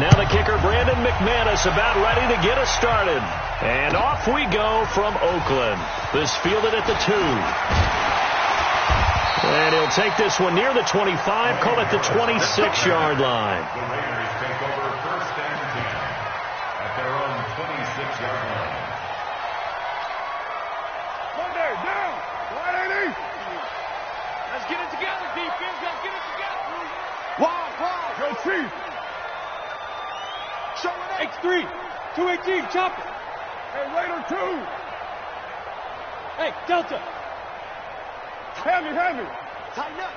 Now the kicker, Brandon McManus, about ready to get us started. And off we go from Oakland. This fielded at the 2. And he'll take this one near the 25, call it the 26-yard line. The Raiders take over 1st and 10 at their own 26-yard line. Monday, down. 180. Let's get it together, defense. Let's get it together. Wide. Go Chief. Show it X3. 218. Chop it. Hey, Raider 2. Hey, Delta. Hand me. Tighten up.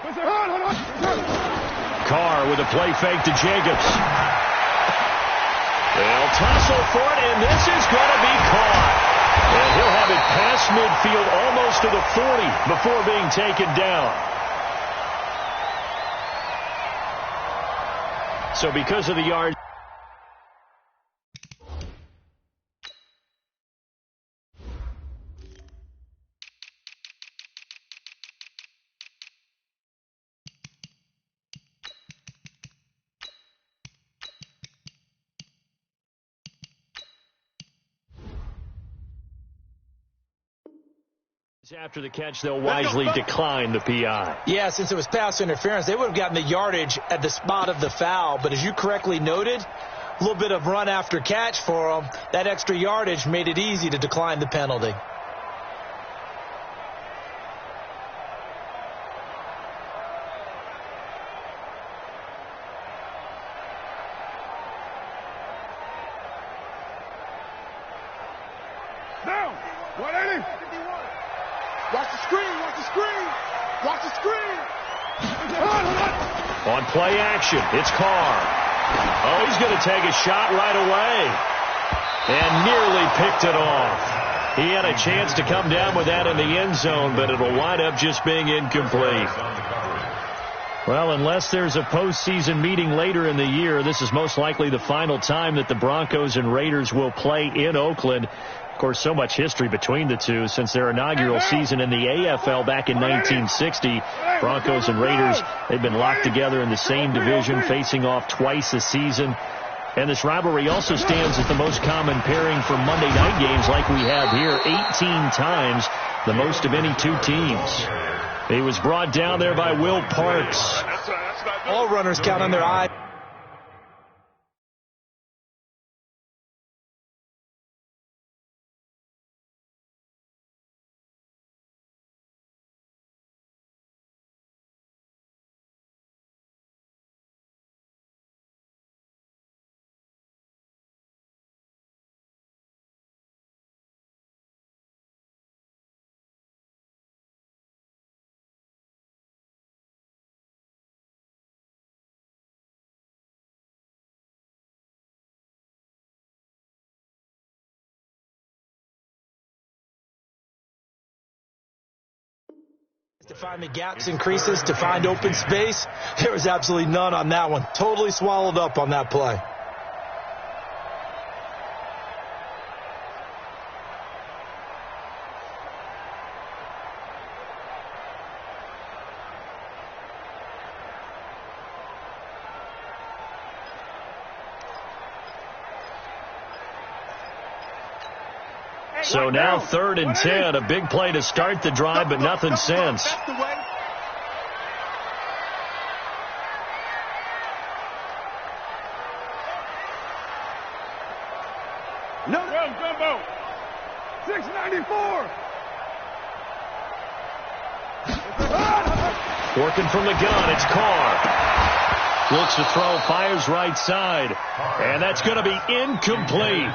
Listen, hold on. Carr with a play fake to Jacobs. They'll tussle for it, and this is going to be caught. And he'll have it past midfield almost to the 40 before being taken down. So because of the yards. After the catch, they'll wisely decline the PI. Yeah, since it was pass interference, they would have gotten the yardage at the spot of the foul. But as you correctly noted, a little bit of run after catch for them. That extra yardage made it easy to decline the penalty. Down. 180. Watch the screen. On play action, it's Carr. Oh, he's going to take a shot right away. And nearly picked it off. He had a chance to come down with that in the end zone, but it'll wind up just being incomplete. Well, unless there's a postseason meeting later in the year, this is most likely the final time that the Broncos and Raiders will play in Oakland. Of course, so much history between the two since their inaugural season in the AFL back in 1960. Broncos and Raiders, they've been locked together in the same division, facing off twice a season. And this rivalry also stands as the most common pairing for Monday night games like we have here, 18 times, the most of any two teams. He was brought down there by Will Parks. All runners count on their eye. To find the gaps and creases, to find open space. There was absolutely none on that one. Totally swallowed up on that play. So now 3rd and 10, a big play to start the drive, but nothing since. No, Gumbo. 694. Working from the gun, it's Carr. Looks to throw, fires right side. And that's going to be incomplete.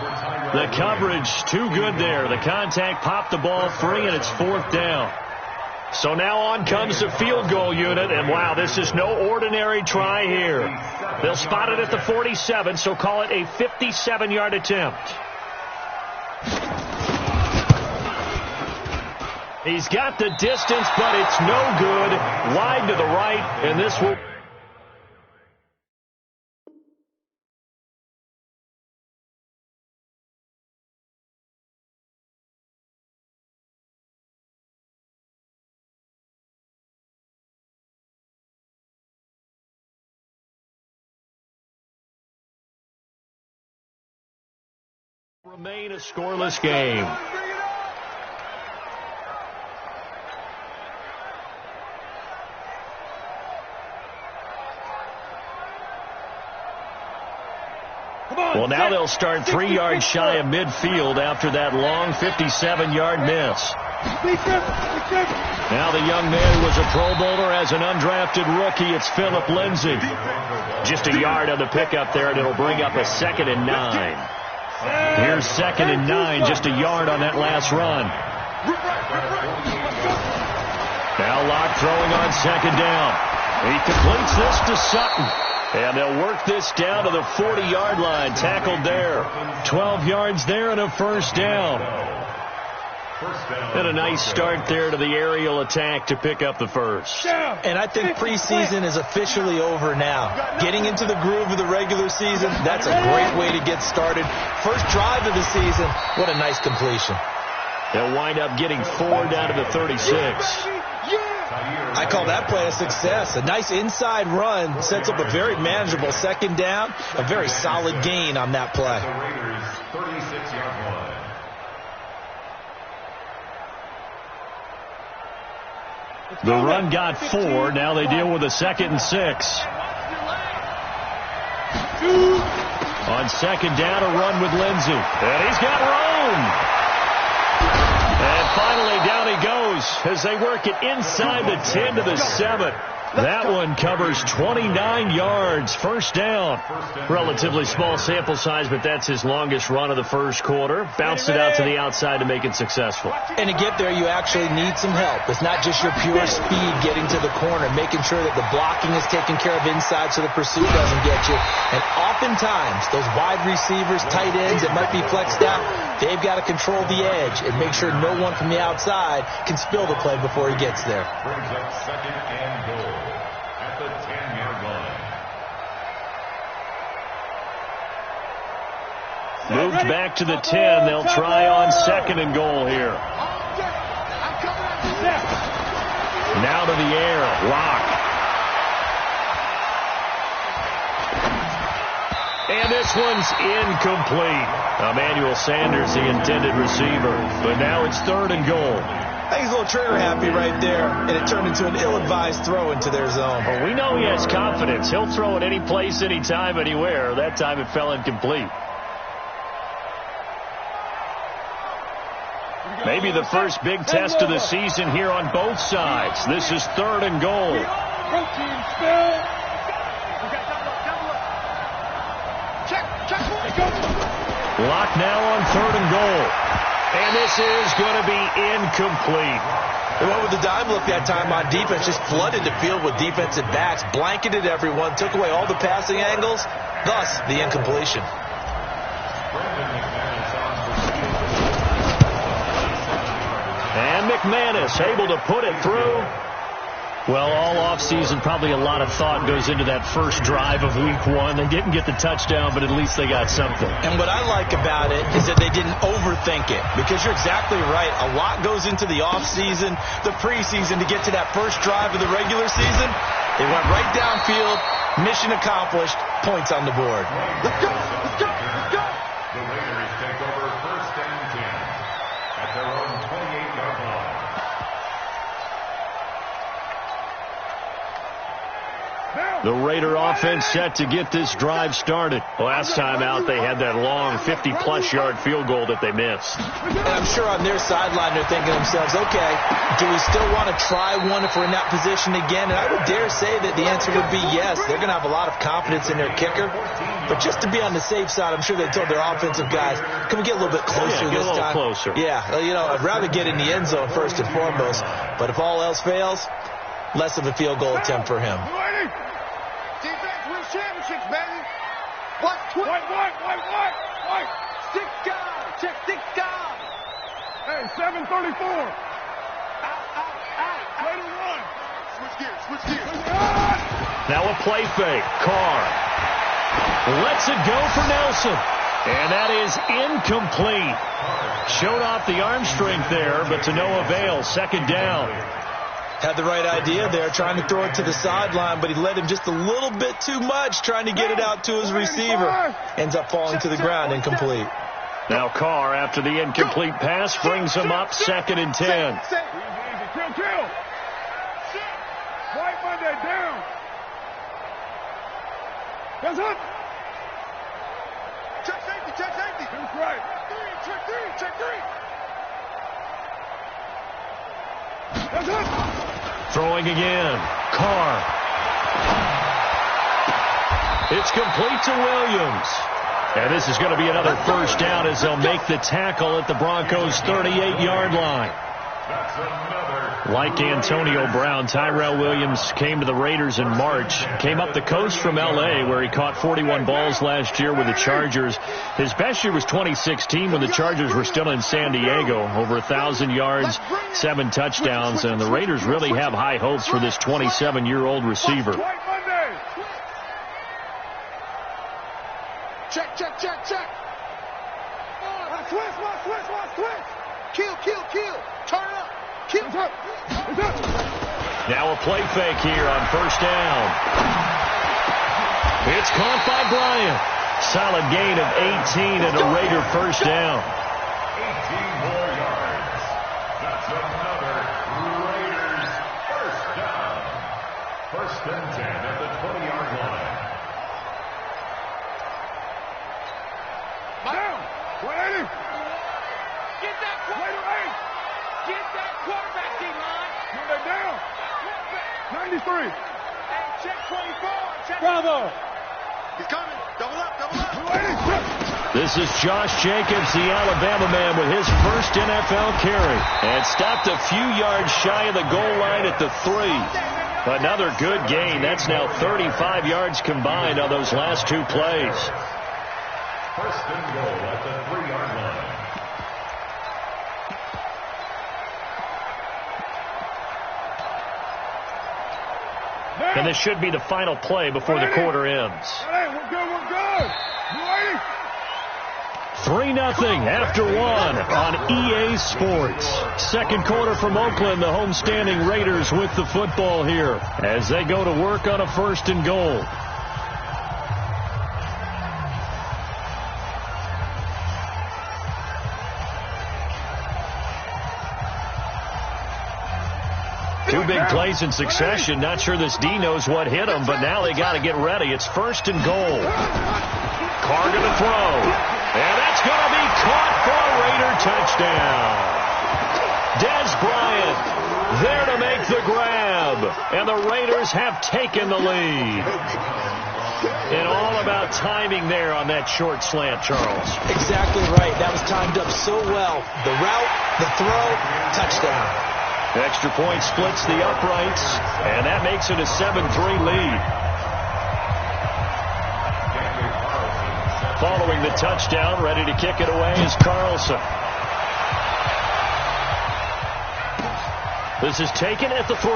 The coverage too good there. The contact popped the ball free, and it's 4th down. So now on comes the field goal unit, and wow, this is no ordinary try here. They'll spot it at the 47, so call it a 57-yard attempt. He's got the distance, but it's no good. Wide to the right, and this will... Remain a scoreless game. Well, now they'll start 3 yards shy of midfield after that long 57-yard miss. Now the young man who was a Pro Bowler as an undrafted rookie, it's Philip Lindsay. Just a yard on the pickup there, and it'll bring up a 2nd and 9. Here's 2nd and 9, just a yard on that last run. Now Locke throwing on 2nd down. He completes this to Sutton. And they'll work this down to the 40-yard line. Tackled there. 12 yards there and a first down. And a nice start there to the aerial attack to pick up the first. And I think preseason is officially over now. Getting into the groove of the regular season, that's a great way to get started. First drive of the season, what a nice completion. They'll wind up getting 4 down to the 36. I call that play a success. A nice inside run sets up a very manageable 2nd down. A very solid gain on that play. The run got 4. Now they deal with a 2nd and 6. On 2nd down, a run with Lindsay. And he's got room. And finally, down he goes as they work it inside the 10 to the 7. That one covers 29 yards. First down. Relatively small sample size, but that's his longest run of the first quarter. Bounced it out to the outside to make it successful. And to get there, you actually need some help. It's not just your pure speed getting to the corner, making sure that the blocking is taken care of inside so the pursuit doesn't get you. And oftentimes, those wide receivers, tight ends that might be flexed out, they've got to control the edge and make sure no one from the outside can spill the play before he gets there. Brings up 2nd and goal at the 10-yard line. Moved back to the 10. They'll try on 2nd and goal here. Now to the air. Locke. And this one's incomplete. Emmanuel Sanders, the intended receiver. But now it's 3rd and goal. I think he's a little trigger happy right there, and it turned into an ill-advised throw into their zone. Well, we know he has confidence. He'll throw it any place, anytime, anywhere. That time it fell incomplete. Maybe the first big test of the season here on both sides. This is 3rd and goal. Locke now on 3rd and goal. And this is going to be incomplete. They went with the dime look that time on defense, just flooded the field with defensive backs, blanketed everyone, took away all the passing angles, thus the incompletion. And McManus able to put it through. Well, all offseason, probably a lot of thought goes into that first drive of week 1. They didn't get the touchdown, but at least they got something. And what I like about it is that they didn't overthink it, because you're exactly right. A lot goes into the offseason, the preseason to get to that first drive of the regular season. They went right downfield, mission accomplished, points on the board. Let's go! Let's go! Let's go! The Raiders take over 1st and 10 at their own 28-yard line. The Raider offense set to get this drive started. Last time out, they had that long 50-plus yard field goal that they missed. And I'm sure on their sideline, they're thinking to themselves, okay, do we still want to try one if we're in that position again? And I would dare say that the answer would be yes. They're going to have a lot of confidence in their kicker. But just to be on the safe side, I'm sure they told their offensive guys, can we get a little bit closer this time? Get a little closer. Yeah, you know, I'd rather get in the end zone first and foremost. But if all else fails, less of a field goal attempt for him. Defense wins championships, baby. What? White. Stick guy. Check stick guy. Hey, 734. Out. Way to run. Switch gears. Now a play fake. Carr lets it go for Nelson. And that is incomplete. Showed off the arm strength there, but to no avail. 2nd down. Had the right idea there, trying to throw it to the sideline, but he led him just a little bit too much, trying to get it out to his receiver. Ends up falling to the ground, incomplete. Now Carr, after the incomplete pass, brings him up 2nd and 10. Easy, easy. Kill. White Monday, down. That's up. Check safety. That's right. Check three. That's up. Throwing again. Carr. It's complete to Williams. And this is going to be another first down as they'll make the tackle at the Broncos' 38-yard line. Like Antonio Brown, Tyrell Williams came to the Raiders in March. Came up the coast from L.A., where he caught 41 balls last year with the Chargers. His best year was 2016 when the Chargers were still in San Diego. Over 1,000 yards, 7 touchdowns, and the Raiders really have high hopes for this 27-year-old receiver. Check. Switch. Kill. Turn up. Kill. It's up. Now a play fake here on first down. It's caught by Bryant. Solid gain of 18 and a Raider first down. 18 more yards. That's another Raiders first down. 1st and 10 at the 20-yard line. Down. 180. Get that quarterback. Get that quarterback, D-line. Monday down. 93. Hey, check 24. Check. Bravo. He's coming. Double up. 280. This is Josh Jacobs, the Alabama man, with his first NFL carry. And stopped a few yards shy of the goal line at the 3. Another good gain. That's now 35 yards combined on those last 2 plays. 1st and goal at the 3-yard line. And this should be the final play before the quarter ends. Hey, we're good. 3-0 after 1 on EA Sports. Second quarter from Oakland, the homestanding Raiders with the football here as they go to work on a 1st and goal. Two big plays in succession. Not sure this D knows what hit him, but now they got to get ready. It's 1st and goal. Carr going to throw. And that's going to be caught for a Raider touchdown. Dez Bryant there to make the grab. And the Raiders have taken the lead. And all about timing there on that short slant, Charles. Exactly right. That was timed up so well. The route, the throw, touchdown. Extra point splits the uprights, and that makes it a 7-3 lead. Following the touchdown, ready to kick it away is Carlson. This is taken at the 3.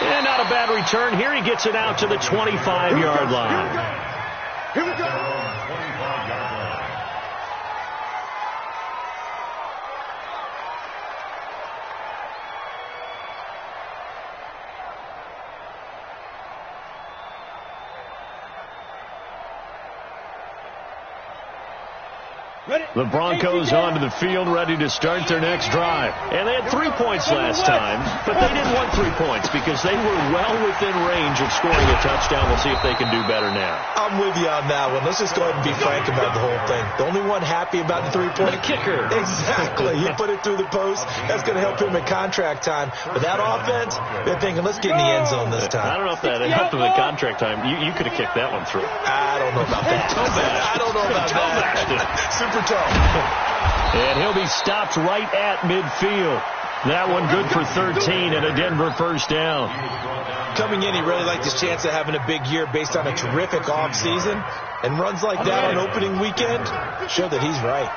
And not a bad return here. He gets it out to the 25-yard line. Here we go. 25-yard line. The Broncos onto the field, ready to start their next drive. And they had 3 points last time, but they didn't want 3 points because they were well within range of scoring a touchdown. We'll see if they can do better now. I'm with you on that one. Let's just go ahead and be frank about the whole thing. The only one happy about the 3-point kicker. Exactly. He put it through the post. That's going to help him at contract time. But that offense, they're thinking, let's get in the end zone this time. I don't know if that helped him at contract time. You could have kicked that one through. I don't know about that. I don't know about that. Super toe. And he'll be stopped right at midfield. That one good for 13 and a Denver first down. Coming in, he really liked his chance of having a big year based on a terrific offseason. And runs like that on opening weekend show that he's right.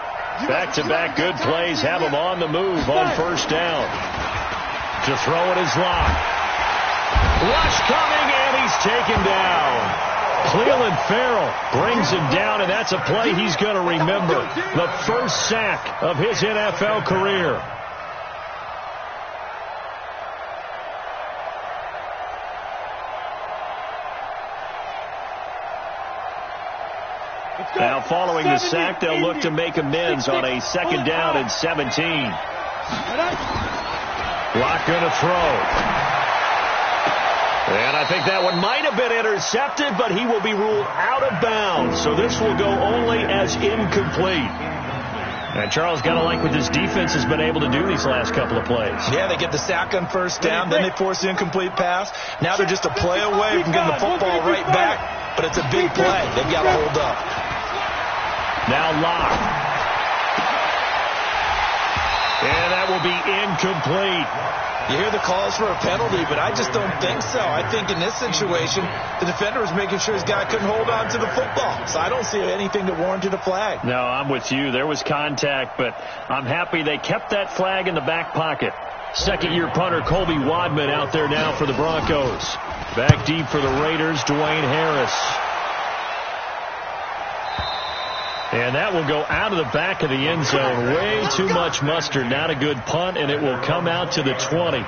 Back-to-back good plays have him on the move on first down. To throw it is Locke. Rush coming, and he's taken down. Cleveland Farrell brings him down, and that's a play he's going to remember. The first sack of his NFL career. Now following the sack, they'll look to make amends on a 2nd down and 17. Lock going to throw. And I think that one might have been intercepted, but he will be ruled out of bounds. So this will go only as incomplete. And Charles, got to like what this defense has been able to do these last couple of plays. Yeah, they get the sack on 1st down, then they force the incomplete pass. Now they're just a play away from getting the football right back, but it's a big play. They've got to hold up. Now Lock. And that will be incomplete. You hear the calls for a penalty, but I just don't think so. I think in this situation, the defender was making sure his guy couldn't hold on to the football. So I don't see anything that warranted a flag. No, I'm with you. There was contact, but I'm happy they kept that flag in the back pocket. 2nd-year punter Colby Wadman out there now for the Broncos. Back deep for the Raiders, Dwayne Harris. And that will go out of the back of the end zone. Way too much mustard. Not a good punt, and it will come out to the 20.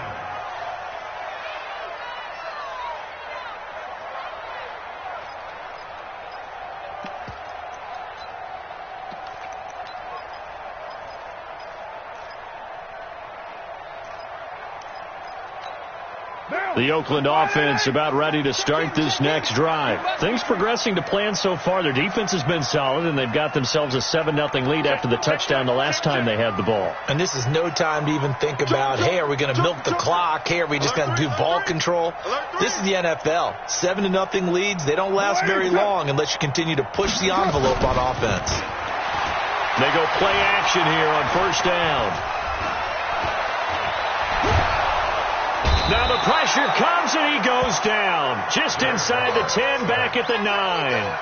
The Oakland offense about ready to start this next drive. Things progressing to plan so far. Their defense has been solid, and they've got themselves a 7-0 lead after the touchdown the last time they had the ball. And this is no time to even think about, hey, are we going to milk the clock? Hey, are we just going to do ball control? This is the NFL. 7-0 leads, they don't last very long unless you continue to push the envelope on offense. They go play action here on 1st down. Now the pressure comes, and he goes down. Just inside the 10, back at the 9.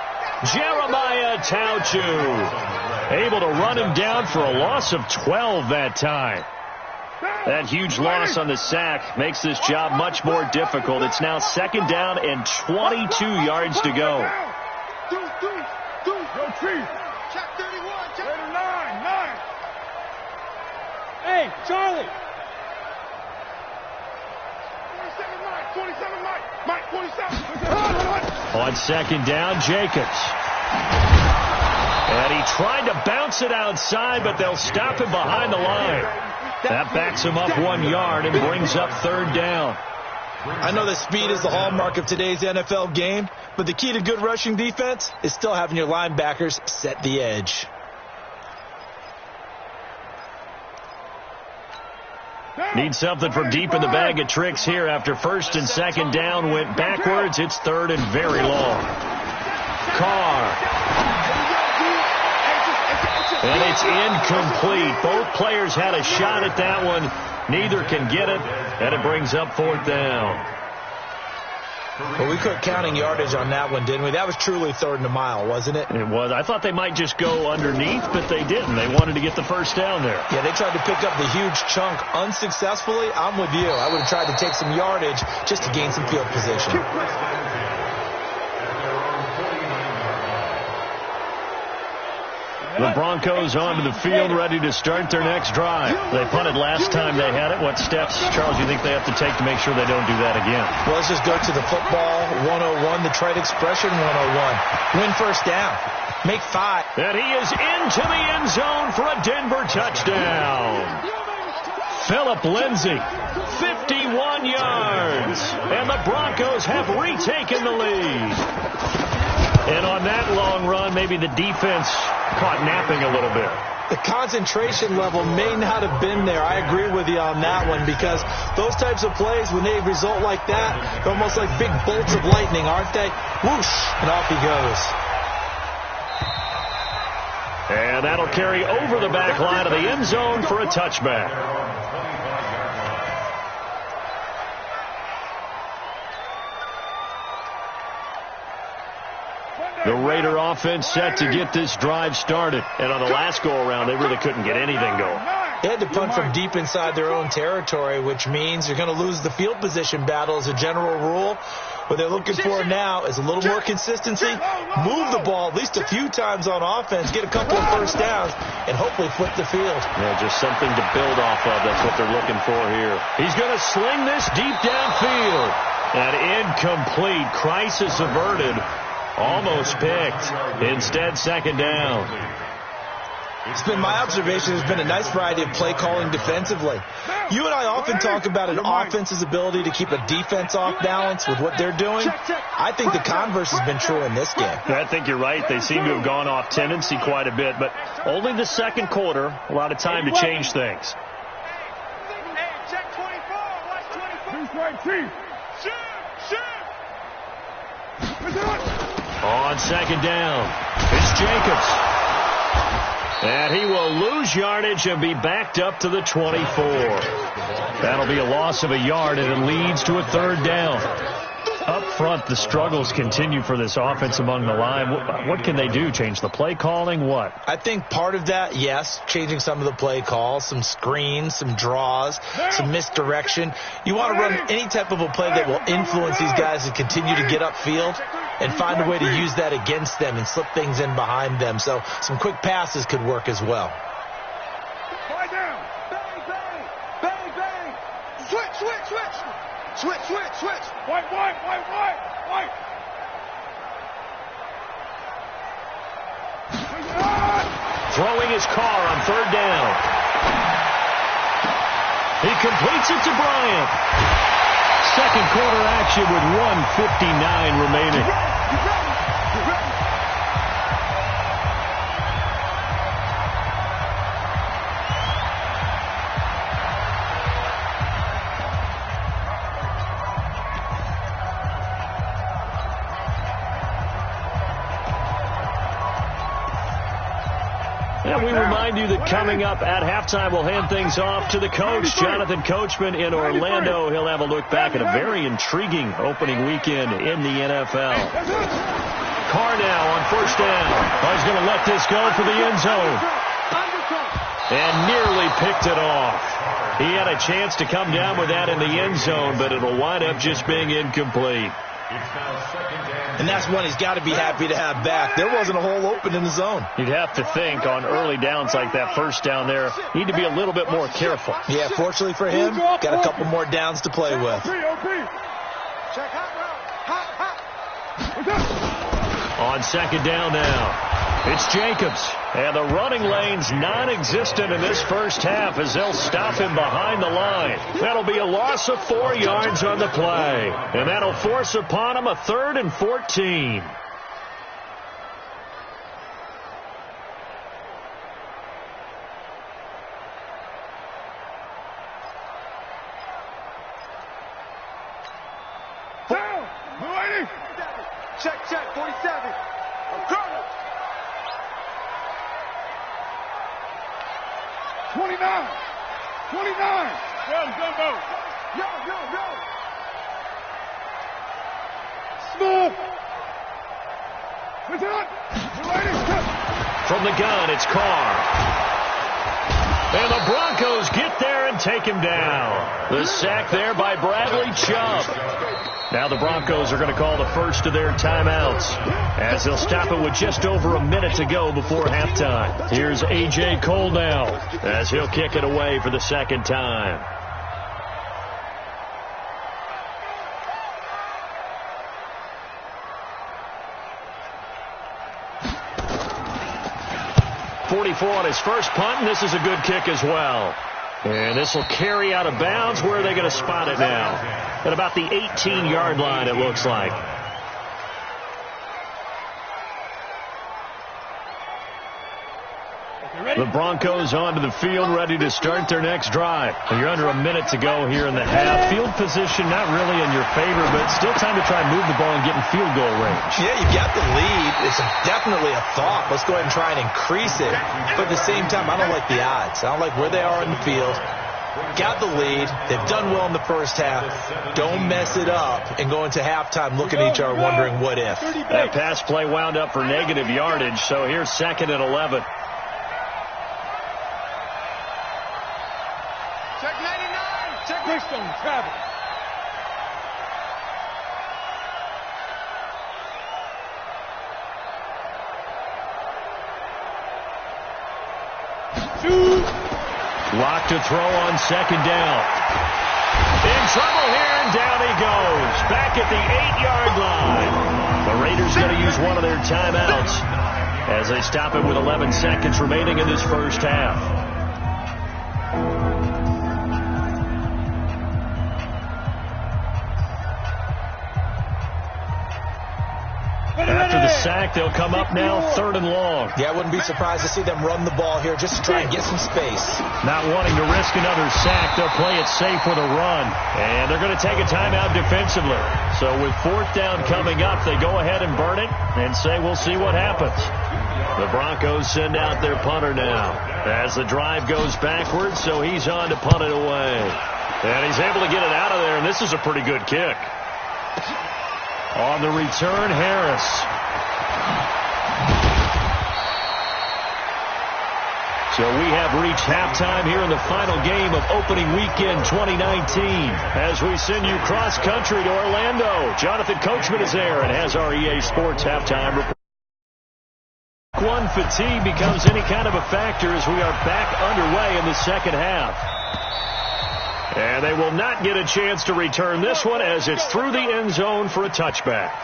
Jeremiah Tauchu able to run him down for a loss of 12 that time. That huge loss on the sack makes this job much more difficult. It's now 2nd down and 22 yards to go. Hey, Charlie. 27, Mike, 27. On 2nd down, Jacobs. And he tried to bounce it outside, but they'll stop him behind the line. That backs him up 1 yard and brings up 3rd down. I know that speed is the hallmark of today's NFL game, but the key to good rushing defense is still having your linebackers set the edge. Need something from deep in the bag of tricks here after 1st and 2nd down went backwards. It's 3rd and very long. Carr. And it's incomplete. Both players had a shot at that one. Neither can get it, and it brings up 4th down. Well, we quit counting yardage on that one, didn't we? That was truly 3rd and a mile, wasn't it? It was. I thought they might just go underneath, but they didn't. They wanted to get the 1st down there. Yeah, they tried to pick up the huge chunk unsuccessfully. I'm with you. I would have tried to take some yardage just to gain some field position. The Broncos onto the field, ready to start their next drive. They punted last time they had it. What steps, Charles, you think they have to take to make sure they don't do that again? Well, let's just go to the football 101, the trade expression 101. Win 1st down. Make 5. And he is into the end zone for a Denver touchdown. Phillip Lindsay, 51 yards. And the Broncos have retaken the lead. And on that long run, maybe the defense caught napping a little bit. The concentration level may not have been there. I agree with you on that one, because those types of plays, when they result like that, they're almost like big bolts of lightning, aren't they? Whoosh, and off he goes. And that'll carry over the back line of the end zone for a touchback. The Raider offense set to get this drive started. And on the last go-around, they really couldn't get anything going. They had to punt from deep inside their own territory, which means you're going to lose the field position battle as a general rule. What they're looking for now is a little more consistency, move the ball at least a few times on offense, get a couple of 1st downs, and hopefully flip the field. Yeah, just something to build off of. That's what they're looking for here. He's going to sling this deep downfield. And incomplete. Crisis averted. Almost picked. Instead, second down. It's been my observation there's been a nice variety of play calling defensively. You and I often talk about an offense's ability to keep a defense off balance with what they're doing. I think the converse has been true in this game. I think you're right. They seem to have gone off tendency quite a bit, but only the second quarter, a lot of time to change things. Hey, check 24. Watch 24. On second down, it's Jacobs. And he will lose yardage and be backed up to the 24. That'll be a loss of a yard, and it leads to a third down. Up front, the struggles continue for this offense among the line. What can they do? Change the play calling? What? I think part of that, yes, changing some of the play calls, some screens, some draws, some misdirection. You want to run any type of a play that will influence these guys to continue to get upfield and find a way to use that against them and slip things in behind them. So some quick passes could work as well. Lie down. Bang, bang. Bang, bang. Switch. White. Throwing his car on third down. He completes it to Bryant. Second quarter action with 1:59 remaining. And we remind you that coming up at halftime, we'll hand things off to the coach, Jonathan Coachman in Orlando. He'll have a look back at a very intriguing opening weekend in the NFL. Carr now on first down. He's going to let this go for the end zone. And nearly picked it off. He had a chance to come down with that in the end zone, but it'll wind up just being incomplete. And that's one he's got to be happy to have back. There wasn't a hole open in the zone. You'd have to think on early downs like that first down there, need to be a little bit more careful. Yeah, fortunately for him, got a couple more downs to play with. Check hot. On second down now, it's Jacobs. And the running lane's non-existent in this first half as they'll stop him behind the line. That'll be a loss of 4 yards on the play. And that'll force upon him a 3rd and 14. Down. Lady. Check, 47. I'm coming. 29. Yo. Smooth. What's on? From the gun, it's Carr. And the Broncos get there and take him down. The sack there by Bradley Chubb. Now the Broncos are going to call the first of their timeouts as they'll stop it with just over a minute to go before halftime. Here's A.J. Cole now as he'll kick it away for the second time. On his first punt, and this is a good kick as well. And this will carry out of bounds. Where are they going to spot it now? At about the 18-yard line, it looks like. The Broncos onto the field, ready to start their next drive. You're under a minute to go here in the half. Field position not really in your favor, but still time to try and move the ball and get in field goal range. Yeah, you got the lead. It's definitely a thought. Let's go ahead and try and increase it. But at the same time, I don't like the odds. I don't like where they are in the field. Got the lead. They've done well in the first half. Don't mess it up and go into halftime looking at each other wondering what if. That pass play wound up for negative yardage, so here's 2nd and 11. Check 99. Check Wristone, Travis. Lock to throw on second down. In trouble here, and down he goes. Back at the 8-yard line. The Raiders going to use one of their timeouts as they stop it with 11 seconds remaining in this first half. After the sack, they'll come up now 3rd and long. Yeah, I wouldn't be surprised to see them run the ball here just to try and get some space. Not wanting to risk another sack, they'll play it safe with a run. And they're going to take a timeout defensively. So with 4th down coming up, they go ahead and burn it and say we'll see what happens. The Broncos send out their punter now as the drive goes backwards, so he's on to punt it away. And he's able to get it out of there, and this is a pretty good kick. On the return, Harris. So we have reached halftime here in the final game of opening weekend 2019. As we send you cross-country to Orlando, Jonathan Coachman is there and has our EA Sports halftime report. One fatigue becomes any kind of a factor as we are back underway in the second half. And they will not get a chance to return this one as it's through the end zone for a touchback.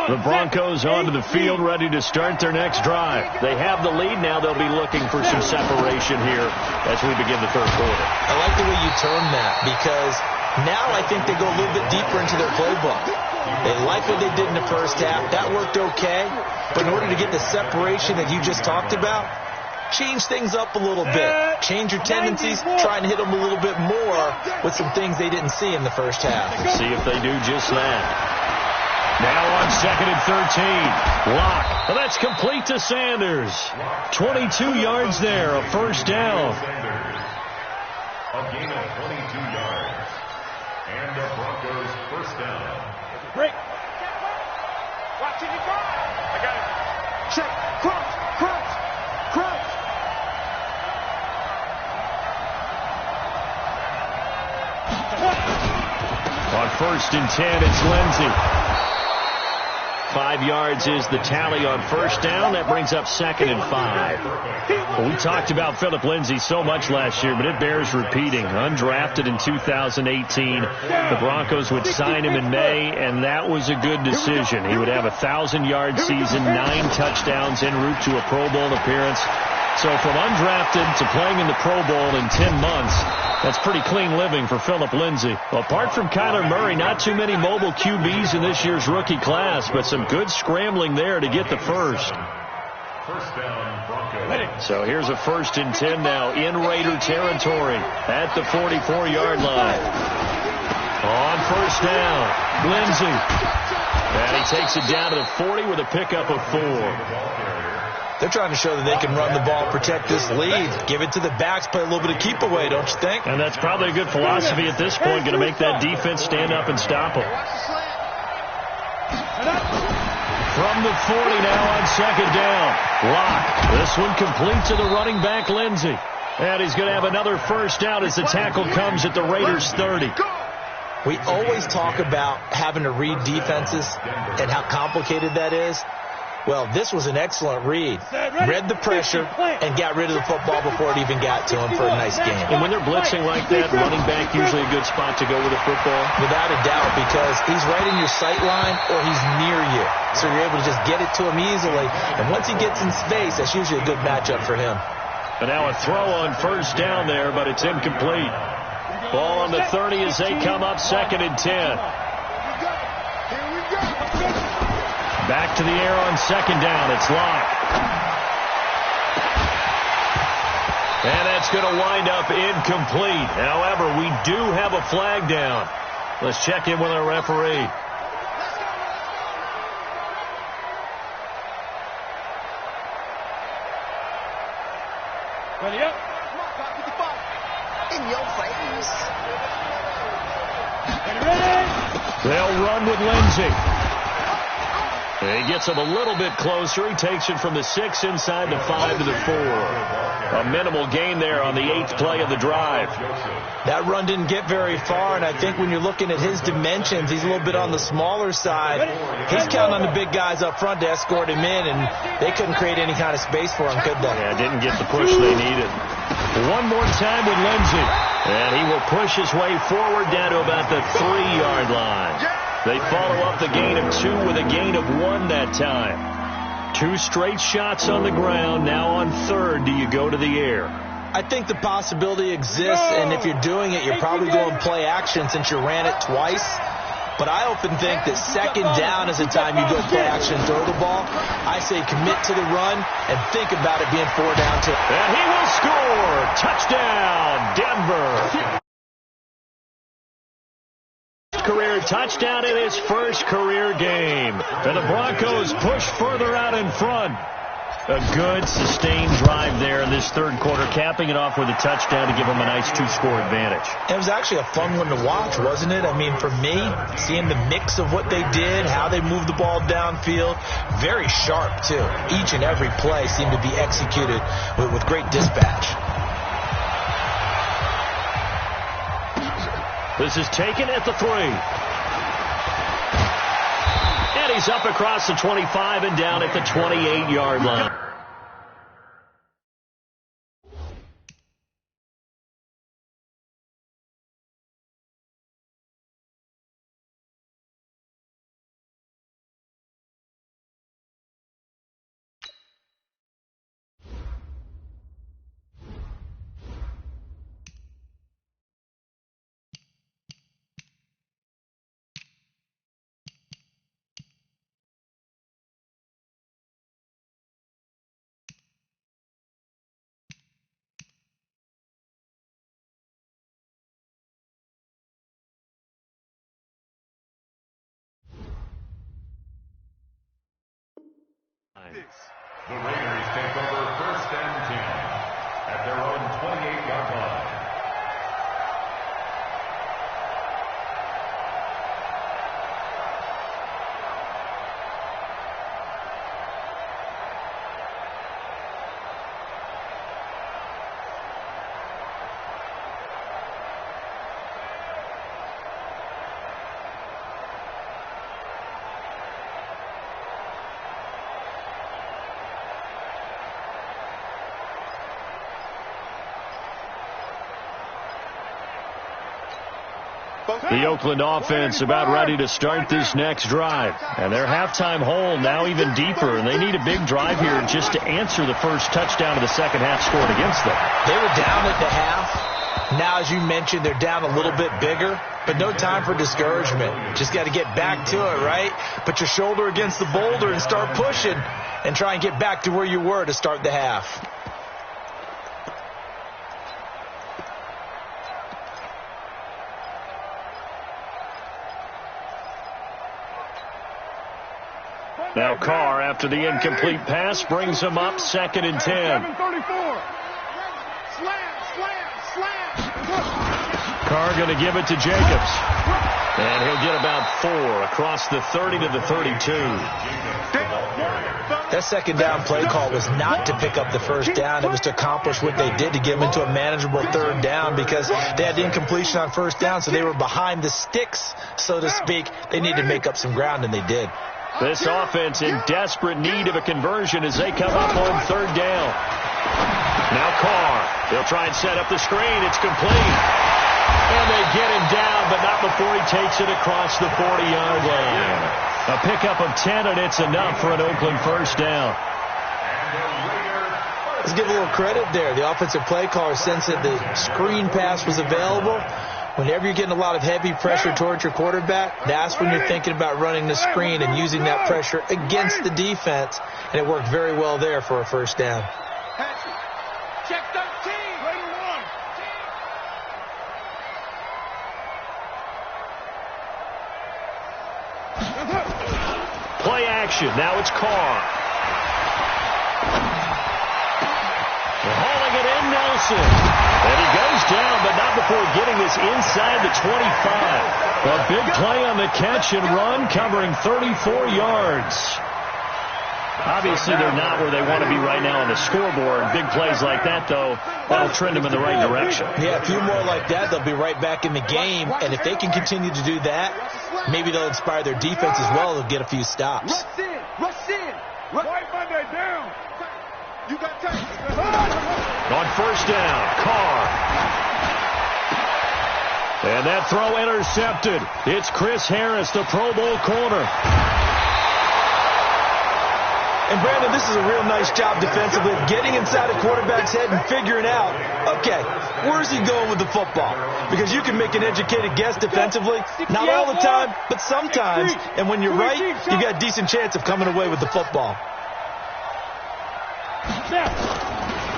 The Broncos onto the field, ready to start their next drive. They have the lead. Now they'll be looking for some separation here as we begin the third quarter. I like the way you termed that because now I think they go a little bit deeper into their playbook. They like what they did in the first half. That worked okay. But in order to get the separation that you just talked about, change things up a little bit. Change your tendencies. Try and hit them a little bit more with some things they didn't see in the first half. See if they do just that. Now on 2nd and 13. Lock. Well, that's complete to Sanders. 22 yards there. A first down. A gain of 22 yards. And the Broncos first down. Break. Watching it go. I got it. Check. Cross. Cross. Cross. On 1st and 10, it's Lindsey. 5 yards is the tally on first down. That brings up 2nd and 5. Well, we talked about Phillip Lindsay so much last year, but it bears repeating. Undrafted in 2018. The Broncos would sign him in May, and that was a good decision. He would have a 1,000-yard season, 9 touchdowns en route to a Pro Bowl appearance. So from undrafted to playing in the Pro Bowl in 10 months, that's pretty clean living for Phillip Lindsay. Apart from Kyler Murray, not too many mobile QBs in this year's rookie class, but some good scrambling there to get the first. First down, Broncos. So here's a 1st and 10 now in Raider territory at the 44-yard line. On first down, Lindsay. And he takes it down to the 40 with a pickup of 4. They're trying to show that they can run the ball, protect this lead. Give it to the backs, play a little bit of keep away, don't you think? And that's probably a good philosophy at this point, going to make that defense stand up and stop them. From the 40 now on 2nd down. Lock. This one complete to the running back, Lindsay. And he's going to have another first down as the tackle comes at the Raiders' 30. We always talk about having to read defenses and how complicated that is. Well, this was an excellent read. Read the pressure and got rid of the football before it even got to him for a nice game. And when they're blitzing like that, running back usually a good spot to go with a football. Without a doubt, because he's right in your sight line or he's near you. So you're able to just get it to him easily. And once he gets in space, that's usually a good matchup for him. And now a throw on first down there, but it's incomplete. Ball on the 30 as they come up 2nd and 10. Back to the air on 2nd down. It's Lock. And that's going to wind up incomplete. However, we do have a flag down. Let's check in with our referee. Ready up. In your face. Ready. They'll run with Lindsay. He gets him a little bit closer. He takes it from the 6 inside the 5 to the 4. A minimal gain there on the 8th play of the drive. That run didn't get very far, and I think when you're looking at his dimensions, he's a little bit on the smaller side. He's counting on the big guys up front to escort him in, and they couldn't create any kind of space for him, could they? Yeah, didn't get the push they needed. One more time with Lindsey, and he will push his way forward down to about the 3-yard line. They follow up the gain of 2 with a gain of 1 that time. 2 straight shots on the ground. Now on 3rd, do you go to the air? I think the possibility exists, and if you're doing it, you're probably going play action since you ran it twice. But I often think that 2nd down is the time you go play action and throw the ball. I say commit to the run and think about it being 4 down too. And he will score. Touchdown, Denver. Career touchdown in his first career game. And the Broncos push further out in front. A good, sustained drive there in this 3rd quarter, capping it off with a touchdown to give them a nice 2-score advantage. It was actually a fun one to watch, wasn't it? I mean, for me, seeing the mix of what they did, how they moved the ball downfield, very sharp, too. Each and every play seemed to be executed with great dispatch. This is taken at the 3. And he's up across the 25 and down at the 28-yard line. The Raiders take over 1st and 10 at their own 28-yard line. The Oakland offense about ready to start this next drive. And their halftime hole now even deeper, and they need a big drive here just to answer the first touchdown of the second half scored against them. They were down at the half. Now, as you mentioned, they're down a little bit bigger, but no time for discouragement. Just got to get back to it, right? Put your shoulder against the boulder and start pushing and try and get back to where you were to start the half. Now Carr, after the incomplete pass, brings him up 2nd and 10. Carr going to give it to Jacobs. And he'll get about 4 across the 30 to the 32. That 2nd down play call was not to pick up the 1st down. It was to accomplish what they did to get them into a manageable 3rd down because they had incompletion on 1st down, so they were behind the sticks, so to speak. They needed to make up some ground, and they did. This offense in desperate need of a conversion as they come up on 3rd down. Now Carr. They'll try and set up the screen. It's complete. And they get him down, but not before he takes it across the 40-yard line. A pickup of 10, and it's enough for an Oakland 1st down. Let's give a little credit there. The offensive play caller sensed that the screen pass was available. Whenever you're getting a lot of heavy pressure towards your quarterback, that's when you're thinking about running the screen and using that pressure against the defense. And it worked very well there for a 1st down. Check 13. Play action. Now it's Carr. Hauling it in, Nelson. And he goes down, but not before getting this inside the 25. A big play on the catch and run, covering 34 yards. Obviously, they're not where they want to be right now on the scoreboard. Big plays like that, though, that'll trend them in the right direction. Yeah, a few more like that, they'll be right back in the game. And if they can continue to do that, maybe they'll inspire their defense as well. They'll get a few stops. Rush in. Rush in. White Monday down. You got time. On first down, Carr. And that throw intercepted. It's Chris Harris, the Pro Bowl corner. And, Brandon, this is a real nice job defensively of getting inside a quarterback's head and figuring out, okay, where's he going with the football? Because you can make an educated guess defensively, not all the time, but sometimes. And when you're right, you got a decent chance of coming away with the football.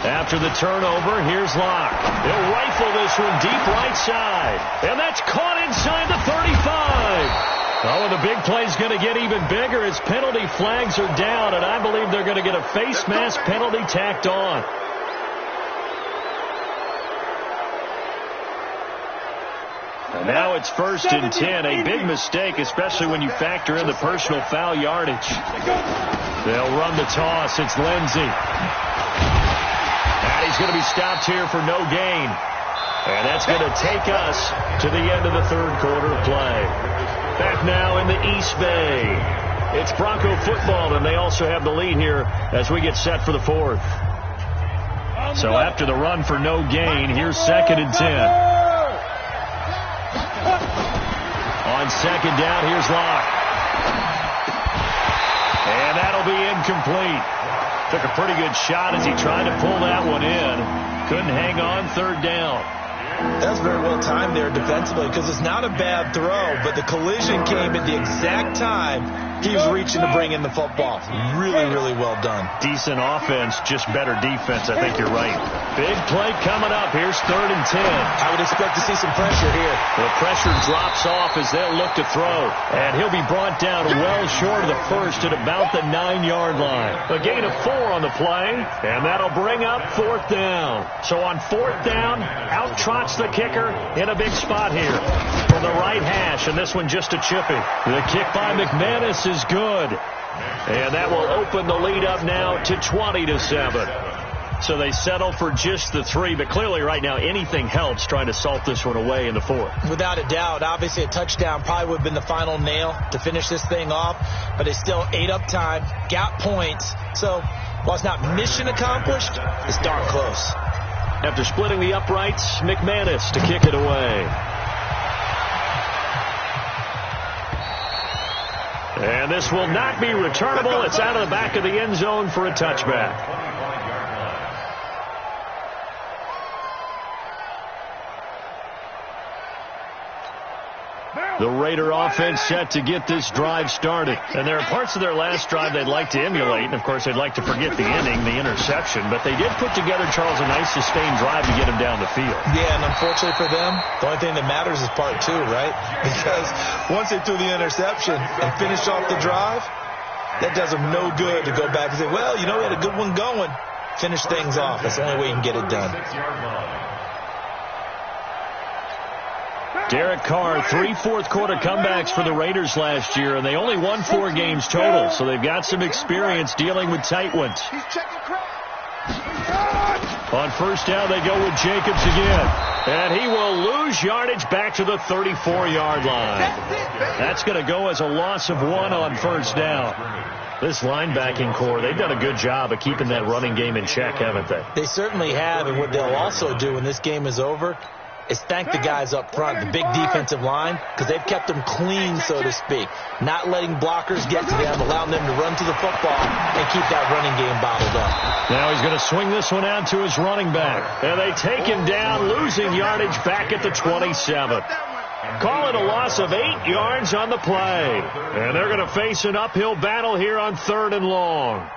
After the turnover, here's Locke. He'll rifle this one deep right side. And that's caught inside the 35. Oh, and the big play's going to get even bigger as penalty flags are down, and I believe they're going to get a face mask penalty tacked on. And now it's 1st and 10, a big mistake, especially when you factor in the personal foul yardage. They'll run the toss. It's Lindsey. And he's going to be stopped here for no gain. And that's going to take us to the end of the third quarter of play. Back now in the East Bay. It's Bronco football, and they also have the lead here as we get set for the fourth. So after the run for no gain, here's 2nd and 10. On 2nd down, here's Locke. And that'll be incomplete. Took a pretty good shot as he tried to pull that one in. Couldn't hang on, 3rd down. That's very well timed there defensively because it's not a bad throw, but the collision came at the exact time he was reaching to bring in the football. Really, really well done. Decent offense, just better defense. I think you're right. Big play coming up. Here's 3rd and 10. I would expect to see some pressure here. The pressure drops off as they'll look to throw. And he'll be brought down well short of the first at about the 9-yard line. A gain of 4 on the play, and that'll bring up 4th down. So on 4th down, out trots the kicker in a big spot here from the right hash, and this one just a chippy. The kick by McManus is good, and that will open the lead up now to 20-7. So they settle for just the 3, but clearly right now anything helps trying to salt this one away in the 4th. Without a doubt, obviously a touchdown probably would have been the final nail to finish this thing off, but they still ate up time, got points. So while it's not mission accomplished, it's darn close. After splitting the uprights, McManus to kick it away. And this will not be returnable. It's out of the back of the end zone for a touchback. The Raider offense set to get this drive started. And there are parts of their last drive they'd like to emulate. And, of course, they'd like to forget the ending, the interception. But they did put together, Charles, a nice sustained drive to get him down the field. Yeah, and unfortunately for them, the only thing that matters is part 2, right? Because once they threw the interception and finished off the drive, that does them no good to go back and say, well, you know, we had a good one going. Finish things off. That's the only way you can get it done. Derek Carr, 3 fourth-quarter comebacks for the Raiders last year, and they only won 4 games total, so they've got some experience dealing with tight ones. On first down, they go with Jacobs again, and he will lose yardage back to the 34-yard line. That's going to go as a loss of 1 on first down. This linebacking core, they've done a good job of keeping that running game in check, haven't they? They certainly have, and what they'll also do when this game is over is thank the guys up front, the big defensive line, because they've kept them clean, so to speak. Not letting blockers get to them, allowing them to run to the football and keep that running game bottled up. Now he's going to swing this one out to his running back. And they take him down, losing yardage back at the 27. Call it a loss of 8 yards on the play. And they're going to face an uphill battle here on 3rd and long.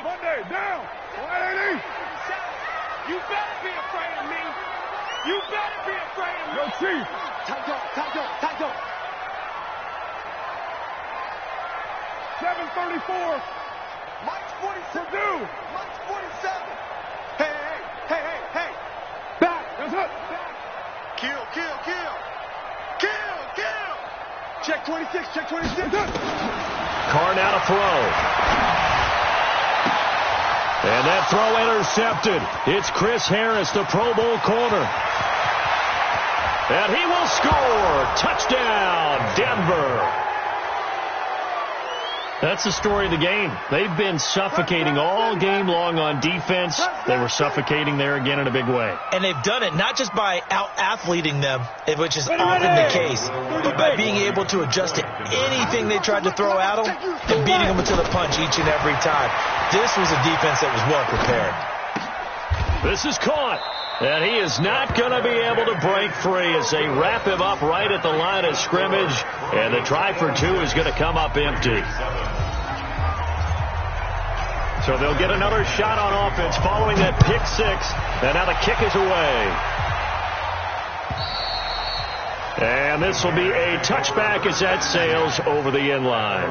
Monday, down. 180. You better be afraid of me. You better be afraid of me. Yo, Chief. Tight up. 734. Mike's 47. Purdue. Mike's 47. Hey. Back. That's it. Back. Kill, kill, kill. Kill, kill. Check 26, check 26. Carr now to throw. And that throw intercepted. It's Chris Harris, the Pro Bowl corner. And he will score. Touchdown, Denver. That's the story of the game. They've been suffocating all game long on defense. They were suffocating there again in a big way. And they've done it not just by out-athleting them, which is often the case, but by being able to adjust to anything they tried to throw at them and beating them to the punch each and every time. This was a defense that was well prepared. This is caught. And he is not going to be able to break free as they wrap him up right at the line of scrimmage. And the try for two is going to come up empty. So they'll get another shot on offense following that pick six. And now the kick is away. And this will be a touchback as that sails over the end line.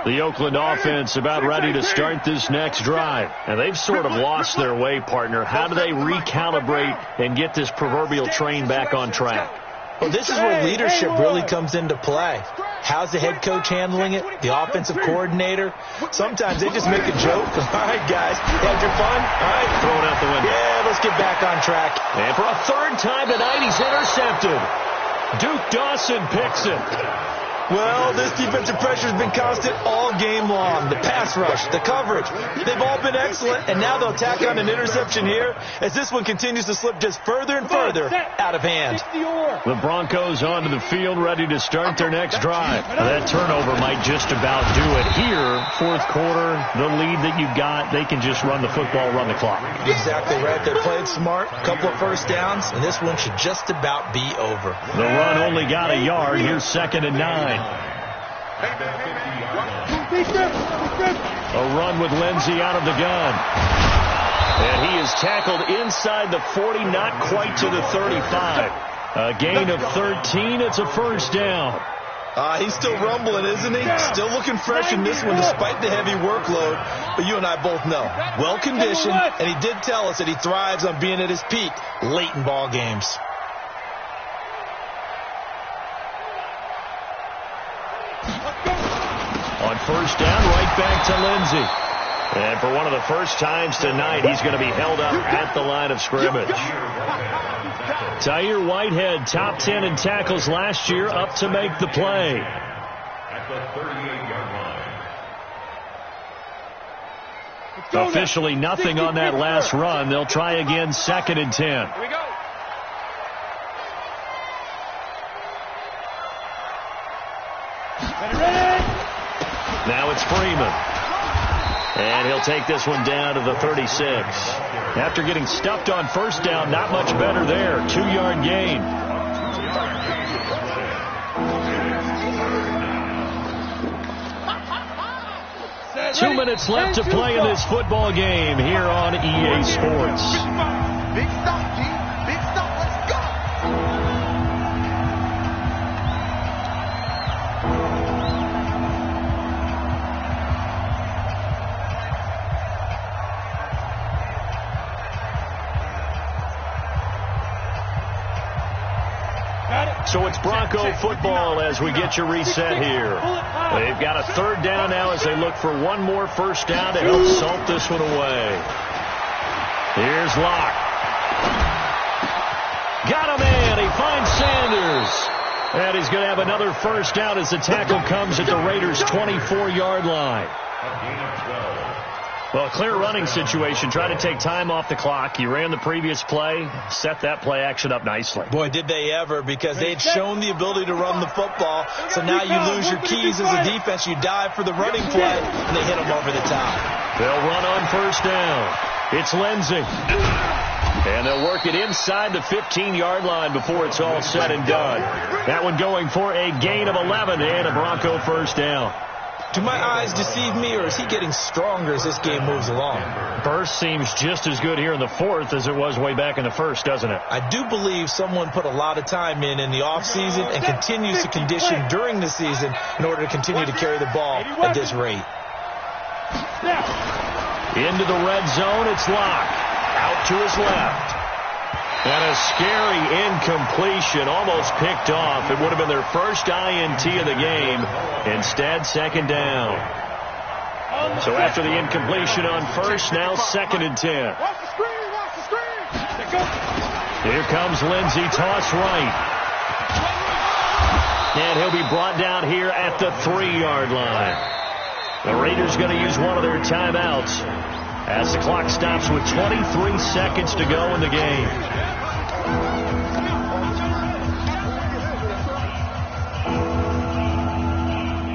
The Oakland offense about ready to start this next drive. And they've sort of lost their way, partner. How do they recalibrate and get this proverbial train back on track? Well, this is where leadership really comes into play. How's the head coach handling it? The offensive coordinator? Sometimes they just make a joke. All right, guys, had your fun? All right. Throw it out the window. Yeah, let's get back on track. And for a third time tonight, he's intercepted. Duke Dawson picks it. Well, this defensive pressure has been constant all game long. The pass rush, the coverage, they've all been excellent, and now they'll tack on an interception here as this one continues to slip just further and further out of hand. The Broncos onto the field, ready to start their next drive. That turnover might just about do it here. Fourth quarter, the lead that you got, they can just run the football, run the clock. Exactly right. They played smart, a couple of first downs, and this one should just about be over. The run only got a yard. Here's 2nd and 9. A run with Lindsey out of the gun. And he is tackled inside the 40, not quite to the 35. A gain of 13. It's a first down. He's still rumbling, isn't he? Still looking fresh in this one despite the heavy workload. But you and I both know, well-conditioned, and he did tell us that he thrives on being at his peak late in ball games. On first down, right back to Lindsey. And for one of the first times tonight, he's going to be held up at the line of scrimmage. Tyre Whitehead, top 10 in tackles last year, up to make the play. At the 38-yard line. Officially nothing on that last run. They'll try again, 2nd and 10. Here we go. Now it's Freeman. And he'll take this one down to the 36. After getting stuffed on first down, not much better there. 2-yard gain. Two minutes left to play in this football game here on EA Sports. Big stop, G. Big stop. Let's go. So it's Bronco football as we get you reset here. They've got a third down now as they look for one more first down to help salt this one away. Here's Locke. Got him in. He finds Sanders. And he's going to have another first down as the tackle comes at the Raiders' 24-yard line. Well, clear running situation. Try to take time off the clock. You ran the previous play, set that play action up nicely. Boy, did they ever, because they'd shown the ability to run the football. So now you lose your keys as a defense. You dive for the running play, and they hit them over the top. They'll run on first down. It's Lindsey. And they'll work it inside the 15-yard line before it's all said and done. That one going for a gain of 11 and a Bronco first down. Do my eyes deceive me, or is he getting stronger as this game moves along? Burst seems just as good here in the fourth as it was way back in the first, doesn't it? I do believe someone put a lot of time in the offseason and continues to condition during the season in order to continue to carry the ball at this rate. Into the red zone, it's Locke. Out to his left. And a scary incompletion, almost picked off. It would have been their first INT of the game. Instead, second down. So after the incompletion on first, now 2nd and 10. Watch the screen, watch the screen. Here comes Lindsey, toss right. And he'll be brought down here at the 3-yard line. The Raiders going to use one of their timeouts as the clock stops with 23 seconds to go in the game.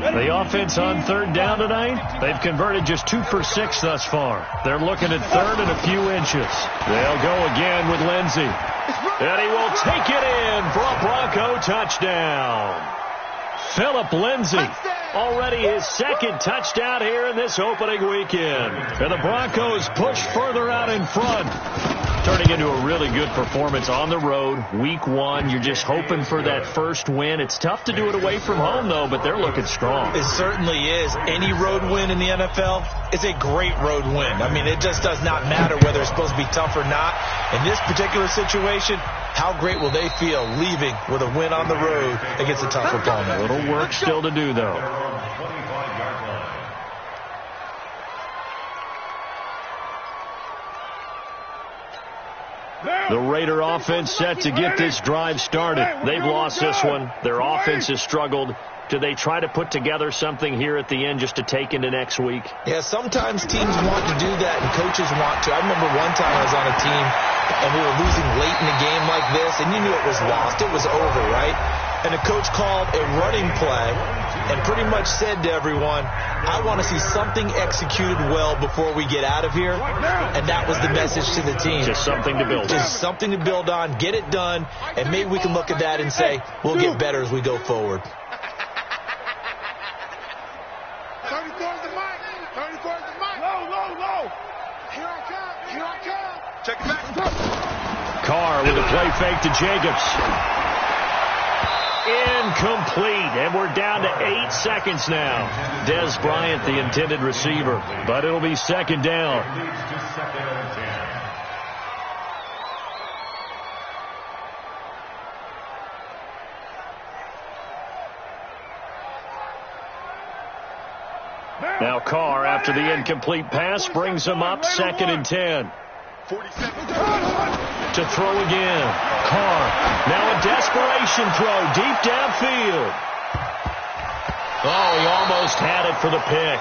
The offense on 3rd down tonight, they've converted just 2 for 6 thus far. They're looking at 3rd and a few inches. They'll go again with Lindsey. And he will take it in for a Bronco touchdown. Phillip Lindsey, already his 2nd touchdown here in this opening weekend. And the Broncos push further out in front. Turning into a really good performance on the road, week 1. You're just hoping for that first win. It's tough to do it away from home, though, but they're looking strong. It certainly is. Any road win in the NFL is a great road win. I mean, it just does not matter whether it's supposed to be tough or not. In this particular situation, how great will they feel leaving with a win on the road against a tough opponent? A little work still to do, though. The Raider offense set to get this drive started. They've lost this one. Their offense has struggled. Do they try to put together something here at the end just to take into next week? Yeah, sometimes teams want to do that and coaches want to. I remember one time I was on a team and we were losing late in a game like this and you knew it was lost. It was over, right? And the coach called a running play and pretty much said to everyone, I want to see something executed well before we get out of here. And that was the message to the team. Just something to build on. Just something to build on, get it done, and maybe we can look at that and say, we'll get better as we go forward. Check it back. Carr with a play fake to Jacobs. Incomplete, and we're down to 8 seconds now. Dez Bryant, the intended receiver, but it'll be 2nd down. Now Carr, after the incomplete pass, brings him up 2nd and 10. 47. To throw again. Carr, now a desperation throw deep downfield. Oh, he almost had it for the pick.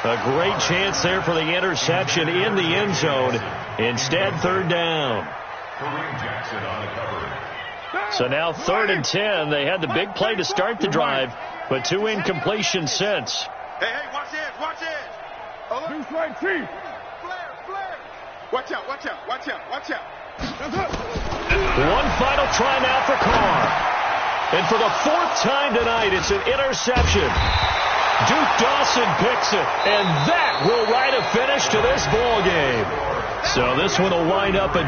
A great chance there for the interception in the end zone. Instead, 3rd down. So now 3rd and 10. They had the big play to start the drive, but 2 incompletions since. Hey, watch this, watch this. Deuce right, Chief. Flare. Watch out, watch out, watch out, watch out. One final try now for Carr. And for the 4th time tonight, it's an interception. Duke Dawson picks it, and that will write a finish to this ball game. So this one will wind up a